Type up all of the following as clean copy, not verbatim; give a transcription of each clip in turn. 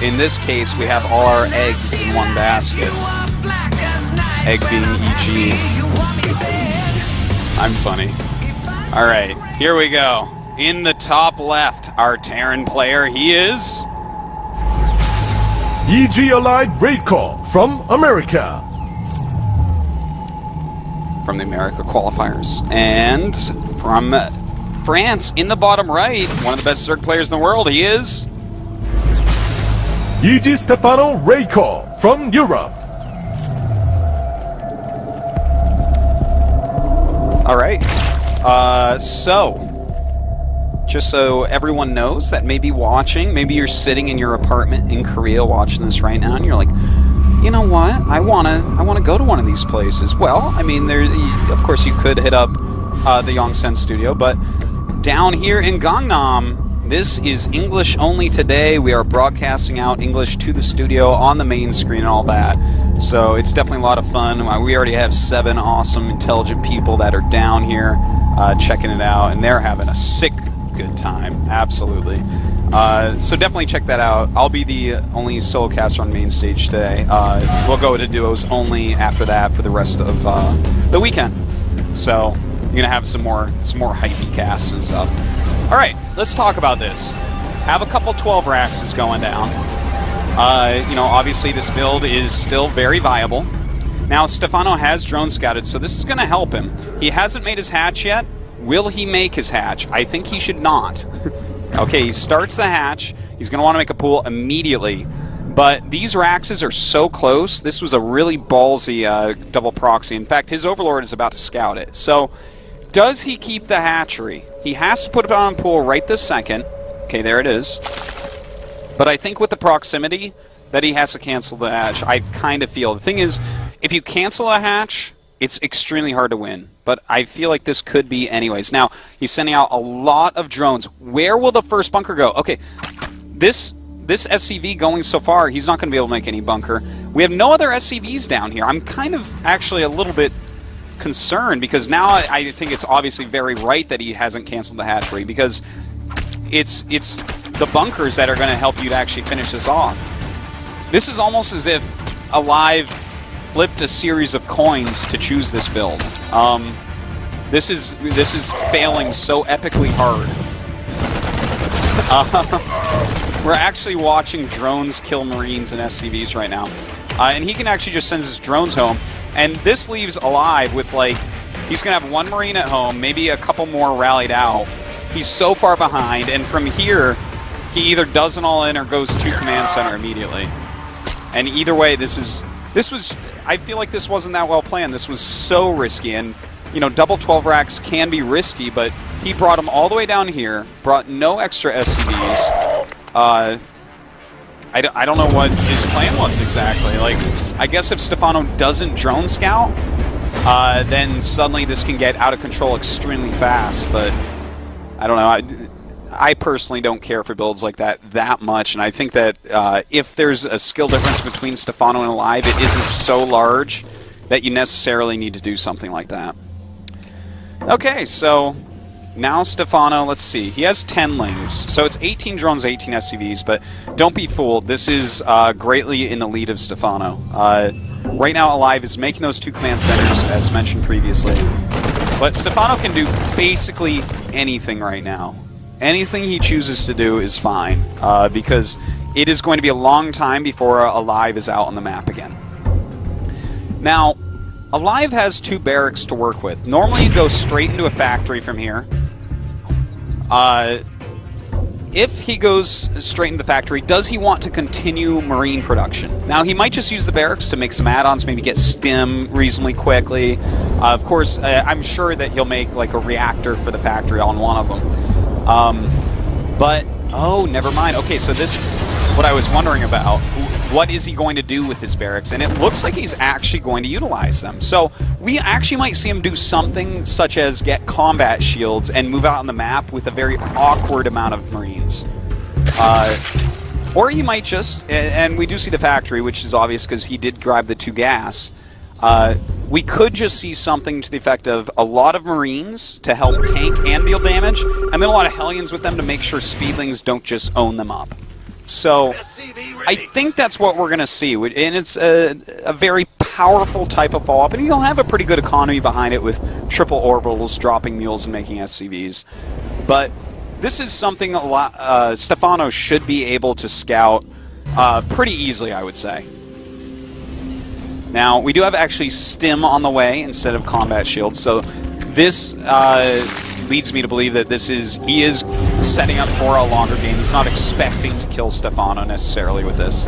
in this case, we have all our eggs in one basket. Egg being EG. I'm funny. Alright, here we go. In the top left, our Terran player, he is... EG Allied Raid Call from America. From the America qualifiers. And from France, in the bottom right, one of the best Zerg players in the world, he is... EG Stefano Raid Call from Europe. Alright. So... just so everyone knows that may be watching, maybe you're sitting in your apartment in Korea watching this right now, and you're like, you know what? I wanna go to one of these places. Well, I mean, of course you could hit up the Yongsen studio, but down here in Gangnam, this is English only today. We are broadcasting out English to the studio on the main screen and all that. So it's definitely a lot of fun. We already have 7 awesome, intelligent people that are down here checking it out, and they're having a sick good time. Absolutely. So definitely check that out. I'll be the only solo caster on main stage today. We'll go to duos only after that for the rest of the weekend. So you're gonna have some more hypey casts and stuff. All right, let's talk about this. Have a couple 12 racks going down. You know, obviously this build is still very viable. Now Stefano has drone scouted, so this is gonna help him. He hasn't made his hatch yet. Will he make his hatch? I think he should not. Okay, he starts the hatch. He's going to want to make a pool immediately. But these Raxes are so close. This was a really ballsy double proxy. In fact, his Overlord is about to scout it. So, does he keep the hatchery? He has to put it on pool right this second. Okay, there it is. But I think with the proximity that he has to cancel the hatch. I kind of feel. The thing is, if you cancel a hatch, it's extremely hard to win. But I feel like this could be anyways. Now, he's sending out a lot of drones. Where will the first bunker go? Okay, this SCV going so far, he's not going to be able to make any bunker. We have no other SCVs down here. I'm kind of actually a little bit concerned because now I think it's obviously very right that he hasn't canceled the hatchery because it's the bunkers that are going to help you to actually finish this off. This is almost as if Alive flipped a series of coins to choose this build. This is failing so epically hard. We're actually watching drones kill Marines and SCVs right now. And he can actually just send his drones home. And this leaves Alive with, like, he's going to have 1 Marine at home, maybe a couple more rallied out. He's so far behind, and from here, he either does an all-in or goes to Command Center immediately. And either way, this was... I feel like this wasn't that well planned. This was so risky, and, you know, double 12 racks can be risky, but he brought them all the way down here, brought no extra SCVs. I don't know what his plan was exactly. Like, I guess if Stefano doesn't drone scout, then suddenly this can get out of control extremely fast, but I don't know. I personally don't care for builds like that much, and I think that if there's a skill difference between Stefano and Alive, it isn't so large that you necessarily need to do something like that. Okay, so now Stefano, let's see, he has 10 lings, so it's 18 drones, 18 SCVs, but don't be fooled, this is greatly in the lead of Stefano. Right now Alive is making those 2 command centers, as mentioned previously, but Stefano can do basically anything right now. Anything he chooses to do is fine, because it is going to be a long time before Alive is out on the map again. Now, Alive has 2 barracks to work with. Normally you go straight into a factory from here. If he goes straight into the factory, does he want to continue Marine production? Now, he might just use the barracks to make some add-ons, maybe get stim reasonably quickly. Of course, I'm sure that he'll make like a reactor for the factory on one of them. But, oh, never mind. Okay, so this is what I was wondering about. What is he going to do with his barracks? And it looks like he's actually going to utilize them. So we actually might see him do something such as get combat shields and move out on the map with a very awkward amount of Marines. Or he might just, and we do see the factory, which is obvious because he did grab the 2 gas. We could just see something to the effect of a lot of Marines to help tank and deal damage, and then a lot of Hellions with them to make sure Speedlings don't just own them up. So I think that's what we're going to see, and it's a very powerful type of follow-up, and you'll have a pretty good economy behind it with triple orbitals, dropping mules, and making SCVs. But this is something Stefano should be able to scout pretty easily, I would say. Now, we do have actually stim on the way instead of combat shield, so this leads me to believe that he is setting up for a longer game. He's not expecting to kill Stefano necessarily with this.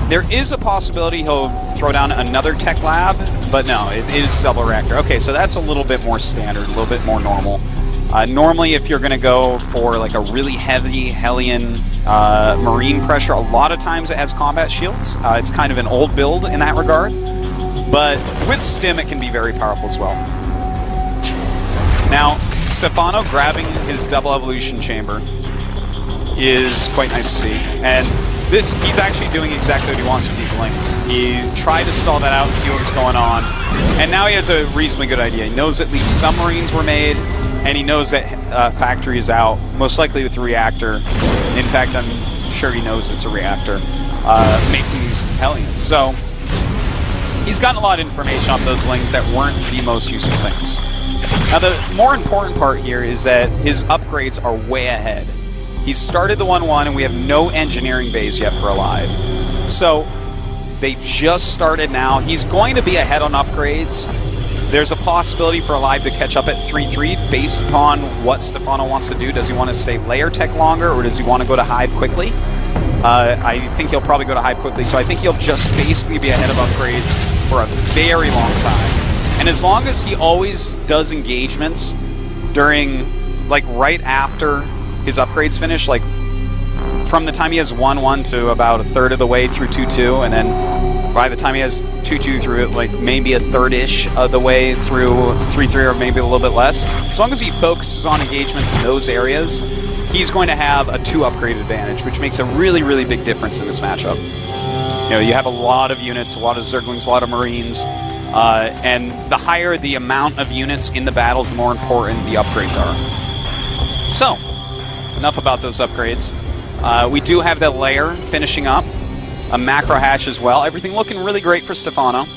There is a possibility he'll throw down another tech lab, but no, it is double reactor. Okay, so that's a little bit more standard, a little bit more normal. Normally, if you're going to go for like a really heavy Hellion marine pressure, a lot of times it has combat shields. It's kind of an old build in that regard, but with stim it can be very powerful as well. Now, Stefano grabbing his double evolution chamber is quite nice to see, and he's actually doing exactly what he wants with these links. He tried to stall that out and see what was going on, and now he has a reasonably good idea. He knows at least some marines were made, and he knows that factory is out, most likely with a reactor. In fact, I'm sure he knows it's a reactor, making these Hellions. So he's gotten a lot of information off those links that weren't the most useful things. Now, the more important part here is that his upgrades are way ahead. He's started the 1-1, and we have no engineering base yet for Alive. So they just started now. He's going to be ahead on upgrades. There's a possibility for Alive to catch up at 3-3 based upon what Stefano wants to do. Does he want to stay layer tech longer, or does he want to go to Hive quickly? I think he'll probably go to Hive quickly, so I think he'll just basically be ahead of upgrades for a very long time. And as long as he always does engagements during, like, right after his upgrades finish, like, from the time he has 1-1 to about a third of the way through 2-2, and then by the time he has 2-2 through, like, maybe a third-ish of the way through 3-3, or maybe a little bit less, as long as he focuses on engagements in those areas, he's going to have a 2-upgrade advantage, which makes a really, really big difference in this matchup. You know, you have a lot of units, a lot of Zerglings, a lot of Marines, and the higher the amount of units in the battles, the more important the upgrades are. So, enough about those upgrades. We do have the layer finishing up, a macro hatch as well. Everything looking really great for Stefano.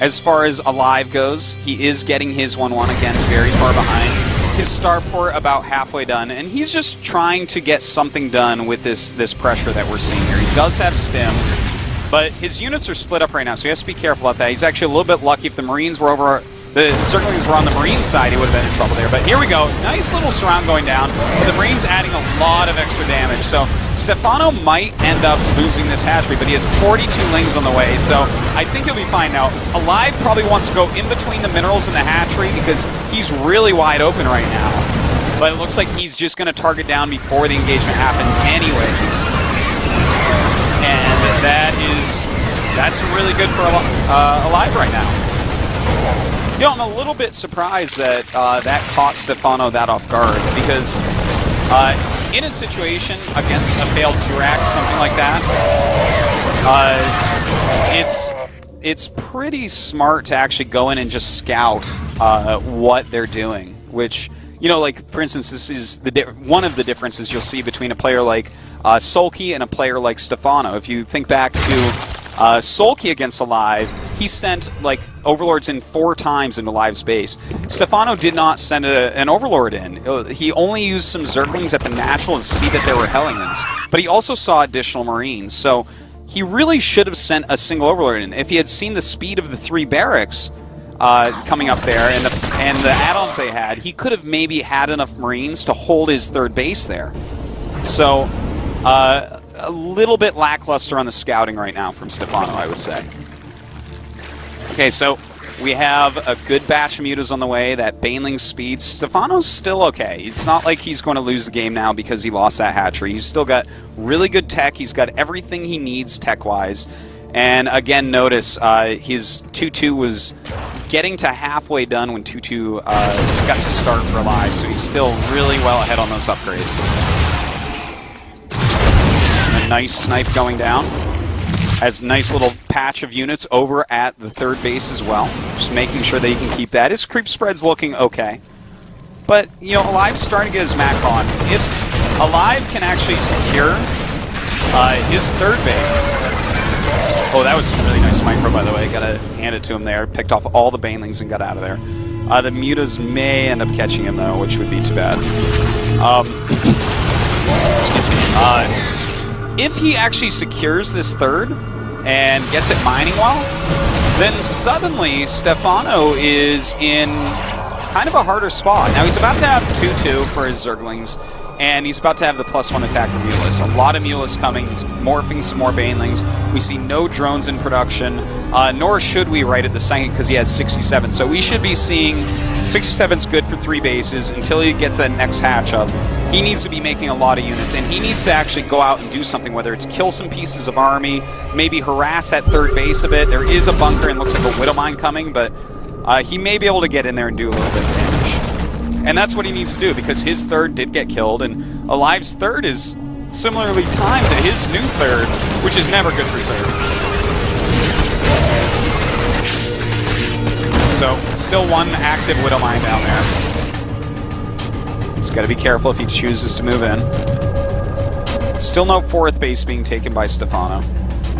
As far as Alive goes, he is getting his 1-1 again, very far behind. His starport about halfway done, and he's just trying to get something done with this pressure that we're seeing here. He does have stim, but his units are split up right now, so he has to be careful about that. He's actually a little bit lucky. If the Marines were over, the Zerglings were on the Marine side, he would have been in trouble there. But here we go, nice little surround going down, but the Marines adding a lot of extra damage. So Stefano might end up losing this hatchery, but he has 42 lings on the way, so I think he'll be fine now. Alive probably wants to go in between the minerals and the hatchery because he's really wide open right now. But it looks like he's just going to target down before the engagement happens anyways. And that's really good for Alive right now. You know, I'm a little bit surprised that that caught Stefano that off guard, because in a situation against a failed 2-rack, something like that, it's pretty smart to actually go in and just scout what they're doing, which, you know, like, for instance, this is one of the differences you'll see between a player like Sulky and a player like Stefano. If you think back to Sulky against Alive, he sent, like, Overlords in 4 times into Alive's base. Stefano did not send an Overlord in. He only used some Zerglings at the natural to see that there were Hellions, but he also saw additional Marines, so he really should have sent a single Overlord in. If he had seen the speed of the 3 barracks coming up there and the add-ons they had, he could have maybe had enough Marines to hold his 3rd base there. So, a little bit lackluster on the scouting right now from Stefano, I would say. Okay, so we have a good batch of mutas on the way, that Baneling speed. Stefano's still okay. It's not like he's going to lose the game now because he lost that hatchery. He's still got really good tech. He's got everything he needs tech-wise. And again, notice his 2-2 was getting to halfway done when 2-2 got to start for Alive, so he's still really well ahead on those upgrades. And a nice snipe going down. Has a nice little patch of units over at the 3rd base as well. Just making sure that he can keep that. His creep spread's looking okay. But, you know, Alive's starting to get his Mac on. If Alive can actually secure His third base. Oh, that was some really nice micro, by the way. Gotta hand it to him there. Picked off all the banelings and got out of there. The mutas may end up catching him, though, which would be too bad. Excuse me. If he actually secures this third and gets it mining well, then suddenly Stefano is in kind of a harder spot. Now, he's about to have 2-2 for his Zerglings, and he's about to have the +1 attack for Mulus. A lot of Mulus coming. He's morphing some more Banelings. We see no drones in production, nor should we right at the second because he has 67. So we should be seeing 67's good for 3 bases until he gets that next hatch up. He needs to be making a lot of units, and he needs to actually go out and do something, whether it's kill some pieces of army, maybe harass that third base a bit. There is a bunker and looks like a Widowmine coming, but he may be able to get in there and do a little bit of damage. And that's what he needs to do, because his third did get killed, and Alive's third is similarly timed to his new third, which is never good for Zerg. So, still one active Widowmine down there. He's got to be careful if he chooses to move in. Still no 4th base being taken by Stefano.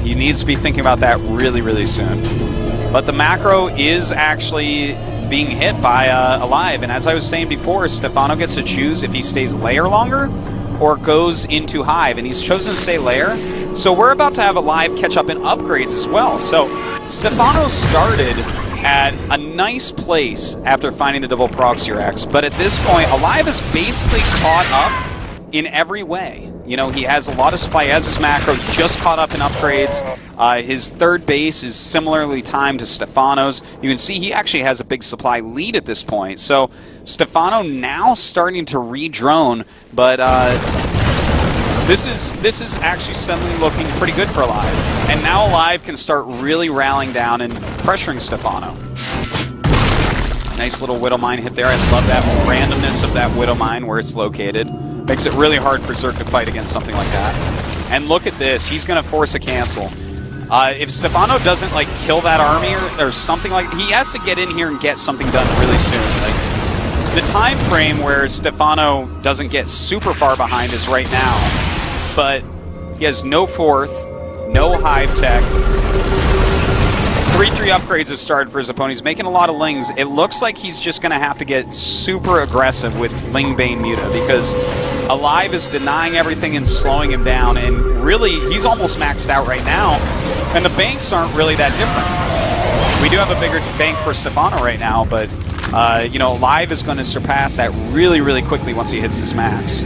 He needs to be thinking about that really, really soon. But the macro is actually being hit by Alive, and as I was saying before, Stefano gets to choose if he stays layer longer or goes into Hive, and he's chosen to stay layer. So we're about to have Alive catch up in upgrades as well. So Stefano started at a nice place after finding the double proxy racks, but at this point, Alive is basically caught up in every way. You know, he has a lot of supply, he has his macro, he just caught up in upgrades. His third base is similarly timed to Stefano's. You can see he actually has a big supply lead at this point. So Stefano now starting to re-drone, but this is actually suddenly looking pretty good for Alive. And now Alive can start really rallying down and pressuring Stefano. Nice little Widowmine hit there. I love that randomness of that Widowmine where it's located. Makes it really hard for Zerg to fight against something like that. And look at this. He's going to force a cancel. If Stefano doesn't like kill that army or something like, he has to get in here and get something done really soon. Like, the time frame where Stefano doesn't get super far behind is right now, but he has no 4th, no Hive tech. 3-3 upgrades have started for his opponent. He's making a lot of Lings. It looks like he's just going to have to get super aggressive with Ling Bane Muta, because Alive is denying everything and slowing him down, and really, he's almost maxed out right now, and the banks aren't really that different. We do have a bigger bank for Stefano right now, but, you know, Alive is going to surpass that really, really quickly once he hits his max.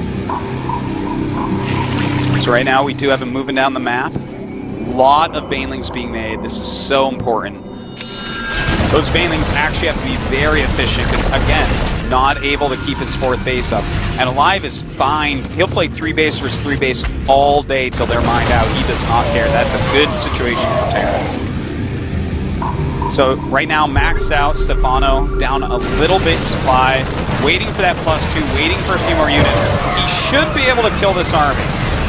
So right now, we do have him moving down the map. Lot of Banelings being made. This is so important. Those Banelings actually have to be very efficient because, again, not able to keep his 4th base up. And Alive is fine. He'll play 3 base versus 3 base all day till they're mined out. He does not care. That's a good situation for Terran. So right now, maxed out Stefano, down a little bit in supply, waiting for that +2, waiting for a few more units. He should be able to kill this army.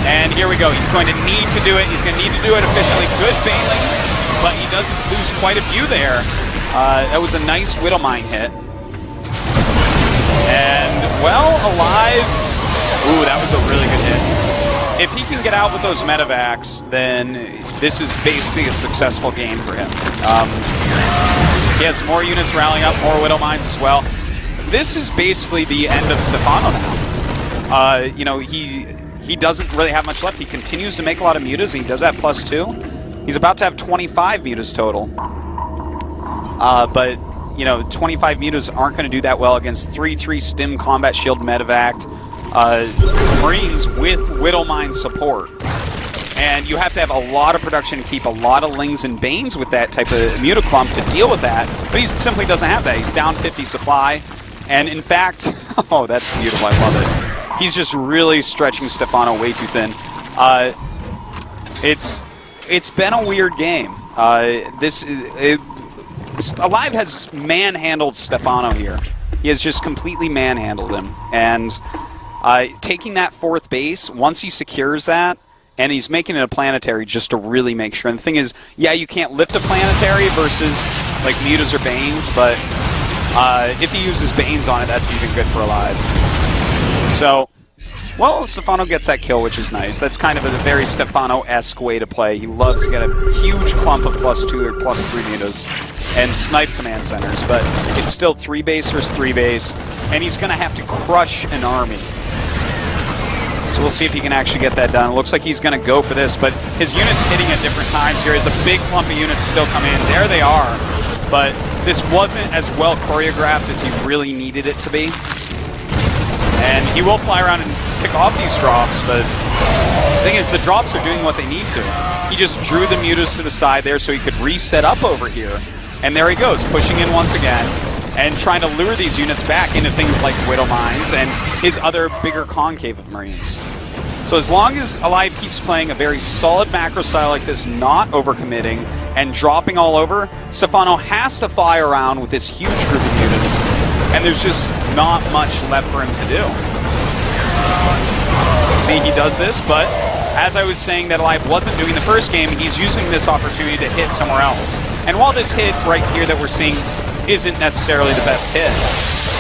And here we go. He's going to need to do it. He's going to need to do it efficiently. Good Banelings, but he does lose quite a few there. That was a nice Widowmine hit. And, well, Alive. Ooh, that was a really good hit. If he can get out with those medevacs, then this is basically a successful game for him. He has more units rallying up, more Widowmines as well. This is basically the end of Stefano now. You know, he doesn't really have much left. He continues to make a lot of mutas, and he does that +2. He's about to have 25 mutas total. But, you know, 25 mutas aren't going to do that well against 3-3 Stim Combat Shield Medevac Marines with Widowmine support. And you have to have a lot of production to keep a lot of Lings and Banes with that type of Mutaclump to deal with that. But he simply doesn't have that. He's down 50 supply. And in fact, oh, that's beautiful. I love it. He's just really stretching Stefano way too thin. It's been a weird game. Alive has manhandled Stefano here. He has just completely manhandled him. And taking that 4th base, once he secures that, and he's making it a planetary just to really make sure. And the thing is, yeah, you can't lift a planetary versus like Mutas or Banes, but if he uses Banes on it, that's even good for Alive. So Well, Stefano gets that kill, which is nice. That's kind of a very Stefano-esque way to play. He loves to get a huge clump of +2 or +3 mutas and snipe command centers, but it's still 3 base versus 3 base, and he's going to have to crush an army. So we'll see if he can actually get that done. It looks like he's going to go for this, but his units hitting at different times here. He has a big clump of units still coming in. There they are, but this wasn't as well choreographed as he really needed it to be. And he will fly around and pick off these drops, but the thing is, the drops are doing what they need to. He just drew the mutas to the side there so he could reset up over here. And there he goes, pushing in once again and trying to lure these units back into things like Widow Mines and his other bigger concave of Marines. So as long as Alive keeps playing a very solid macro style like this, not overcommitting and dropping all over, Stefano has to fly around with this huge group of mutas, and there's just not much left for him to do. See, he does this, but as I was saying that Alive wasn't doing the first game, he's using this opportunity to hit somewhere else. And while this hit right here that we're seeing isn't necessarily the best hit,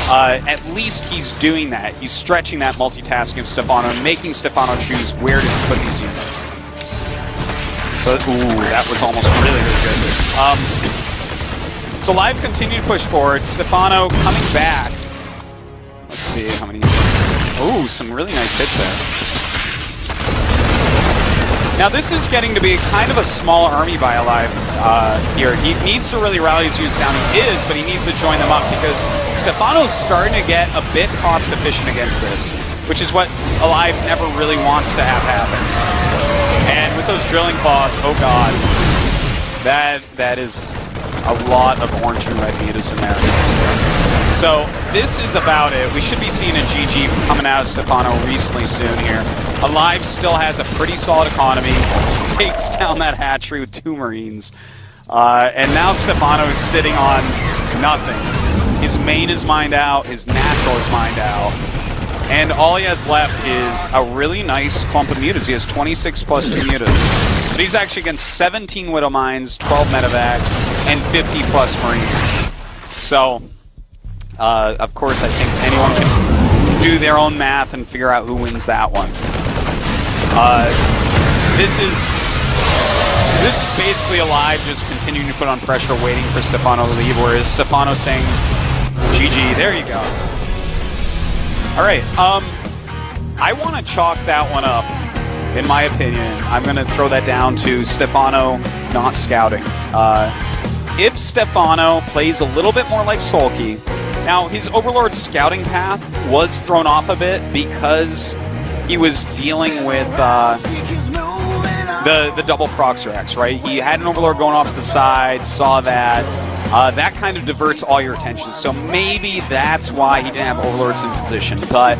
at least he's doing that. He's stretching that multitasking of Stefano and making Stefano choose where does he put these units. So, ooh, that was almost really, really good. So Live continue to push forward. Stefano coming back. Let's see how many. Ooh, some really nice hits there. Now this is getting to be kind of a small army by Alive here. He needs to really rally his units down. He is, but he needs to join them up because Stefano's starting to get a bit cost efficient against this, which is what Alive never really wants to have happen. And with those drilling claws, oh god, that is a lot of orange and red mutas in there. So this is about it. We should be seeing a GG coming out of Stefano reasonably soon here. Alive still has a pretty solid economy, takes down that hatchery with 2 Marines, and now Stefano is sitting on nothing. His main is mined out, his natural is mined out, and all he has left is a really nice clump of mutas. He has 26 plus 2 mutas, but he's actually against 17 Widow Mines, 12 medevacs, and 50 plus Marines. So, of course, I think anyone can do their own math and figure out who wins that one. This is basically Alive just continuing to put on pressure, waiting for Stefano to leave, whereas Stefano saying, GG, there you go. Alright, I want to chalk that one up, in my opinion. I'm going to throw that down to Stefano not scouting. If Stefano plays a little bit more like Sulky, now his Overlord scouting path was thrown off a bit because he was dealing with the double Proxerax, right? He had an Overlord going off to the side, saw that. That kind of diverts all your attention. So maybe that's why he didn't have Overlords in position. But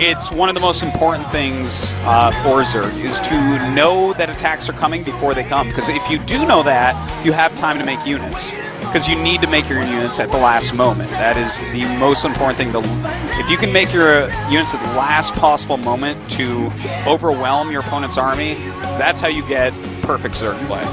it's one of the most important things for Zerg is to know that attacks are coming before they come. Because if you do know that, you have time to make units. Because you need to make your units at the last moment. That is the most important thing. If you can make your units at the last possible moment to overwhelm your opponent's army, that's how you get perfect Zerg play.